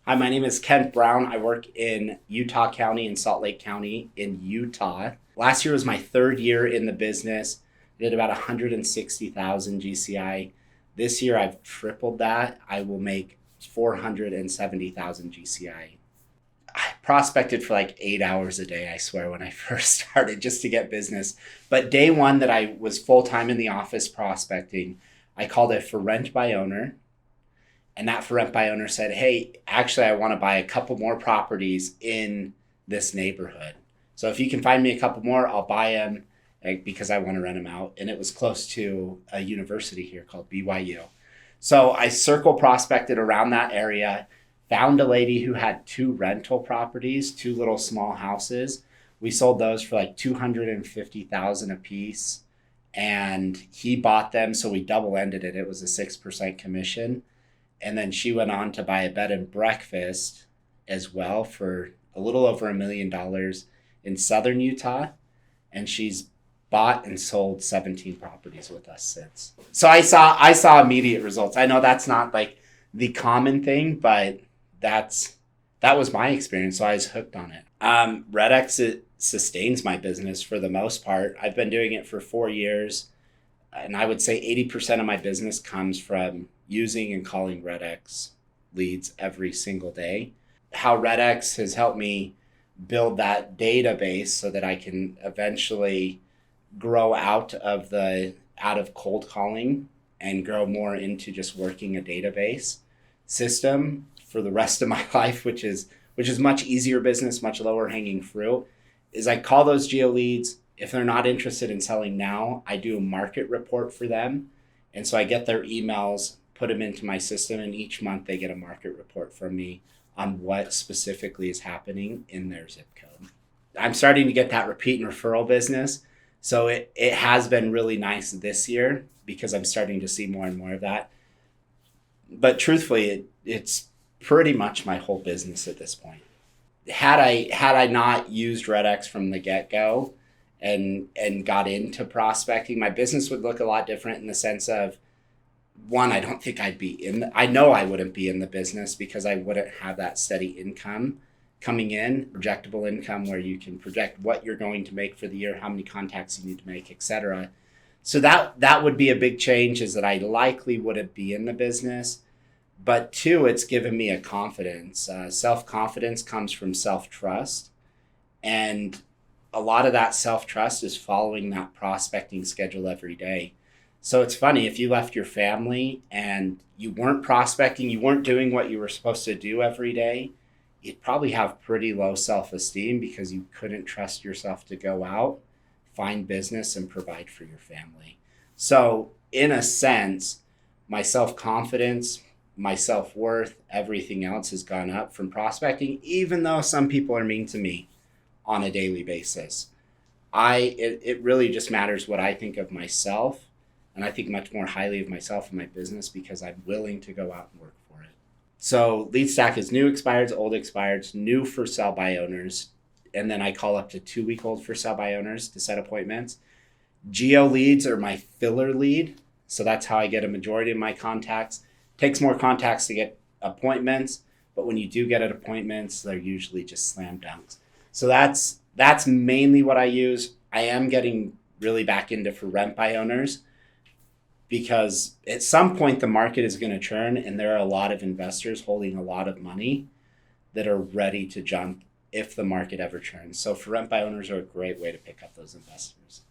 Hi, my name is Kent Brown. I work in Utah County and Salt Lake County in Utah. Last year was my third year in the business. I did about 160,000 GCI. This year I've tripled that. I will make 470,000 GCI. I prospected for like 8 hours a day, I swear, when I first started just to get business. But day one that I was full-time in the office prospecting, I called it for rent by owner. And that for rent by owner said, hey, actually, I want to buy a couple more properties in this neighborhood. So if you can find me a couple more, I'll buy them because I want to rent them out. And it was close to a university here called BYU. So I circle prospected around that area, found a lady who had two rental properties, two little small houses. We sold those for like $250,000 a piece. And he bought them, so we double-ended it. It was a 6% commission. And then she went on to buy a bed and breakfast as well for a little over $1 million in southern Utah. And she's bought and sold 17 properties with us since. So I saw immediate results. I know that's not like the common thing, but that was my experience. So I was hooked on it. REDX, it sustains my business for the most part. I've been doing it for 4 years. And I would say 80% of my business comes from using and calling REDX leads every single day. How REDX has helped me build that database so that I can eventually grow out of cold calling and grow more into just working a database system for the rest of my life, which is much easier business, much lower hanging fruit, is I call those geo leads. If they're not interested in selling now, I do a market report for them. And so I get their emails, put them into my system, and each month they get a market report from me on what specifically is happening in their zip code. I'm starting to get that repeat and referral business. So it has been really nice this year because I'm starting to see more and more of that. But truthfully, it's pretty much my whole business at this point. Had I not used REDX from the get-go, and got into prospecting, my business would look a lot different in the sense of, one, I don't think I know I wouldn't be in the business because I wouldn't have that steady income coming in, projectable income where you can project what you're going to make for the year, how many contacts you need to make, etc. So that would be a big change, is that I likely wouldn't be in the business. But two, it's given me a confidence. Self-confidence comes from self-trust. And a lot of that self-trust is following that prospecting schedule every day. So it's funny, if you left your family and you weren't prospecting, you weren't doing what you were supposed to do every day, you'd probably have pretty low self-esteem because you couldn't trust yourself to go out, find business, and provide for your family. So in a sense, my self-confidence, my self-worth, everything else has gone up from prospecting, even though some people are mean to me on a daily basis. It really just matters what I think of myself, and I think much more highly of myself and my business because I'm willing to go out and work for it. So lead stack is new expireds, old expireds, new for sell by owners, and then I call up to 2-week-old for sell by owners to set appointments. Geo leads are my filler lead, so that's how I get a majority of my contacts. Takes more contacts to get appointments, but when you do get at appointments, they're usually just slam dunks. So that's mainly what I use. I am getting really back into for rent by owners because at some point the market is going to turn and there are a lot of investors holding a lot of money that are ready to jump if the market ever turns. So for rent by owners are a great way to pick up those investors.